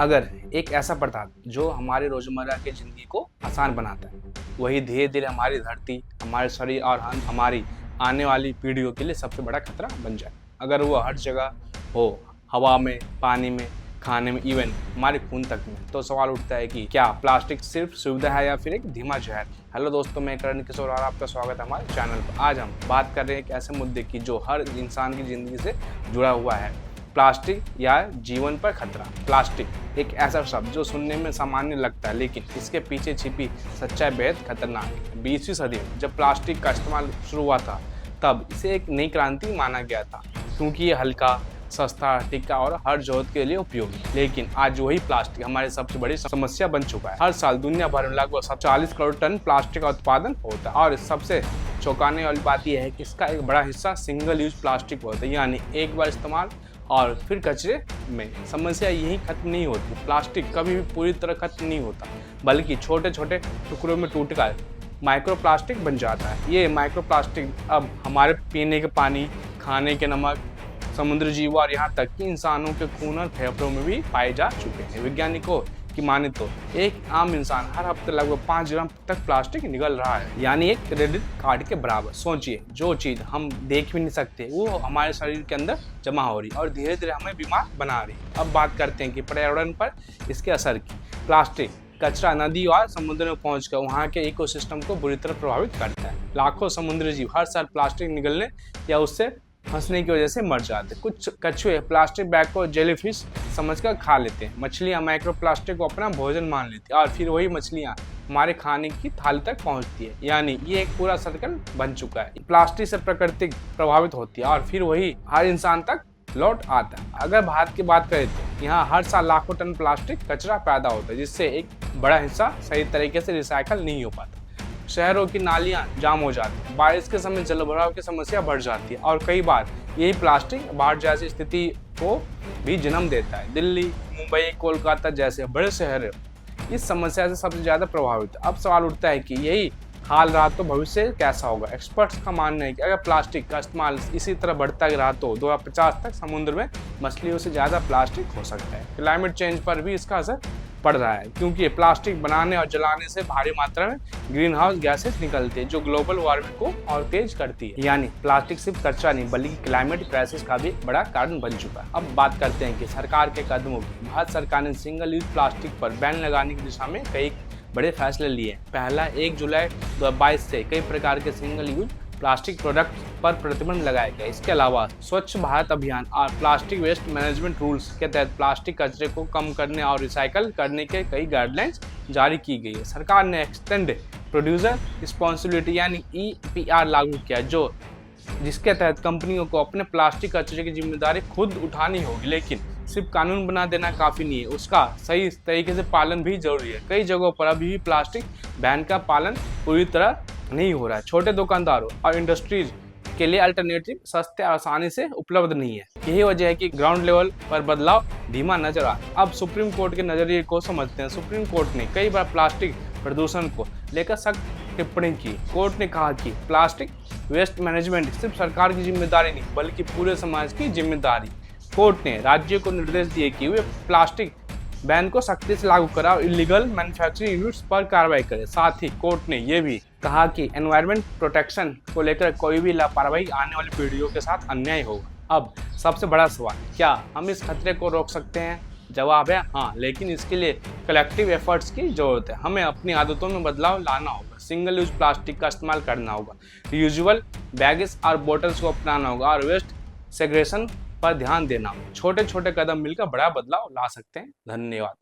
अगर एक ऐसा पदार्थ जो हमारे रोजमर्रा की जिंदगी को आसान बनाता है, वही धीरे धीरे हमारी धरती, हमारे शरीर और हमारी आने वाली पीढ़ियों के लिए सबसे बड़ा खतरा बन जाए। अगर वो हर जगह हो, हवा में, पानी में, खाने में, इवन हमारे खून तक में, तो सवाल उठता है कि क्या प्लास्टिक सिर्फ सुविधा है या फिर एक धीमा जहर। हेलो दोस्तों, मैं करण किशोर और आपका स्वागत है हमारे चैनल पर। आज हम बात कर रहे हैं एक ऐसे मुद्दे की जो हर इंसान की जिंदगी से जुड़ा हुआ है, प्लास्टिक या जीवन पर खतरा। प्लास्टिक एक ऐसा शब्द जो सुनने में सामान्य लगता है, लेकिन इसके पीछे छिपी सच्चाई बेहद खतरनाक है। 20वीं सदी में जब प्लास्टिक का इस्तेमाल शुरू हुआ था, तब इसे एक नई क्रांति माना गया था, क्योंकि ये हल्का, सस्ता, टिका और हर जरूरत के लिए उपयोगी। लेकिन आज वही प्लास्टिक हमारी सबसे बड़ी समस्या बन चुका है। हर साल दुनिया भर में लगभग 40 करोड़ टन प्लास्टिक का उत्पादन होता है, और सबसे चौंकाने वाली बात यह है कि इसका एक बड़ा हिस्सा सिंगल यूज प्लास्टिक होता है, यानी एक बार इस्तेमाल और फिर कचरे में। समस्या यही खत्म नहीं होती। प्लास्टिक कभी भी पूरी तरह खत्म नहीं होता, बल्कि छोटे छोटे टुकड़ों में टूटकर माइक्रो प्लास्टिक बन जाता है। ये माइक्रो प्लास्टिक अब हमारे पीने के पानी, खाने के नमक, समुद्री जीव और यहाँ तक कि इंसानों के खून और फेफड़ों में भी पाए जा चुके हैं। वैज्ञानिकों की माने तो एक आम इंसान हर हफ्ते लगभग 5 ग्राम तक प्लास्टिक निगल रहा है, यानी एक क्रेडिट कार्ड के बराबर। सोचिए, जो चीज हम देख भी नहीं सकते वो हमारे शरीर के अंदर जमा हो रही और धीरे धीरे हमें बीमार बना रही। अब बात करते हैं कि पर्यावरण पर इसके असर की। प्लास्टिक कचरा नदी और समुद्र में पहुंचकर वहां के इकोसिस्टम को बुरी तरह प्रभावित करता है। लाखों समुद्री जीव हर साल प्लास्टिक निगलने या उससे फंसने की वजह से मर जाते हैं। कुछ कछुए प्लास्टिक बैग को जेलीफिश समझकर खा लेते हैं। मछलियां माइक्रो प्लास्टिक को अपना भोजन मान लेती हैं, और फिर वही मछलियां हमारे खाने की थाली तक पहुंचती है। यानी ये एक पूरा सर्कल बन चुका है। प्लास्टिक से प्रकृति प्रभावित होती है और फिर वही हर इंसान तक लौट आता है। अगर भारत की बात करें तो यहाँ हर साल लाखों टन प्लास्टिक कचरा पैदा होता है, जिससे एक बड़ा हिस्सा सही तरीके से रिसाइकल नहीं हो पाता। शहरों की नालियां जाम हो जाती हैं, बारिश के समय जलभराव की समस्या बढ़ जाती है, और कई बार यही प्लास्टिक बाढ़ जैसी स्थिति को भी जन्म देता है। दिल्ली, मुंबई, कोलकाता जैसे बड़े शहर इस समस्या से सबसे ज्यादा प्रभावित है। अब सवाल उठता है कि यही हाल रहा तो भविष्य कैसा होगा। एक्सपर्ट्स का मानना है कि अगर प्लास्टिक का इस्तेमाल इसी तरह बढ़ता रहा तो 2050 तक समुद्र में मछलियों से ज्यादा प्लास्टिक हो सकता है। क्लाइमेट चेंज पर भी इसका असर पड़ रहा है, क्योंकि प्लास्टिक बनाने और जलाने से भारी मात्रा में ग्रीन हाउस गैसेस निकलती है, जो ग्लोबल वार्मिंग को और तेज करती है। यानी प्लास्टिक सिर्फ कचरा नहीं, बल्कि क्लाइमेट क्राइसिस का भी बड़ा कारण बन चुका है। अब बात करते हैं कि सरकार के कदमों की। भारत सरकार ने सिंगल यूज प्लास्टिक पर बैन लगाने की दिशा में कई बड़े फैसले लिए। पहला, 1 जुलाई 2022 से कई प्रकार के सिंगल यूज प्लास्टिक प्रोडक्ट पर प्रतिबंध लगाया गया। इसके अलावा स्वच्छ भारत अभियान और प्लास्टिक वेस्ट मैनेजमेंट रूल्स के तहत प्लास्टिक कचरे को कम करने और रिसाइकल करने के कई गाइडलाइंस जारी की गई है। सरकार ने एक्सटेंड प्रोड्यूसर रिस्पॉन्सिबिलिटी यानी EPR लागू किया, जिसके तहत कंपनियों को अपने प्लास्टिक कचरे की जिम्मेदारी खुद उठानी होगी। लेकिन सिर्फ कानून बना देना काफी नहीं है, उसका सही तरीके से पालन भी जरूरी है। कई जगहों पर अभी भी प्लास्टिक बैन का पालन पूरी तरह नहीं हो रहा है। छोटे दुकानदारों और इंडस्ट्रीज के लिए अल्टरनेटिव सस्ते और आसानी से उपलब्ध नहीं है। यही वजह है कि ग्राउंड लेवल पर बदलाव धीमा नजर आ। अब सुप्रीम कोर्ट के नजरिए को समझते हैं। सुप्रीम कोर्ट ने कई बार प्लास्टिक प्रदूषण को लेकर सख्त टिप्पणी की। कोर्ट ने कहा कि प्लास्टिक वेस्ट मैनेजमेंट सिर्फ सरकार की जिम्मेदारी नहीं, बल्कि पूरे समाज की जिम्मेदारी। कोर्ट ने राज्यों को निर्देश दिए कि वे प्लास्टिक बैन को सख्ती से लागू करा और इलीगल मैन्युफैक्चरिंग यूनिट्स पर कार्रवाई करे। साथ ही कोर्ट ने यह भी कहा कि एनवायरमेंट प्रोटेक्शन को लेकर कोई भी लापरवाही आने वाली पीढ़ियों के साथ अन्याय होगा। अब सबसे बड़ा सवाल, क्या हम इस खतरे को रोक सकते हैं? जवाब है हाँ, लेकिन इसके लिए कलेक्टिव एफर्ट्स की जरूरत है। हमें अपनी आदतों में बदलाव लाना होगा, सिंगल यूज प्लास्टिक का इस्तेमाल करना होगा, रियूजेबल बैगेज और बोतल्स को अपनाना होगा, और वेस्ट सेग्रेगेशन पर ध्यान देना होगा। छोटे छोटे कदम मिलकर बड़ा बदलाव ला सकते हैं। धन्यवाद।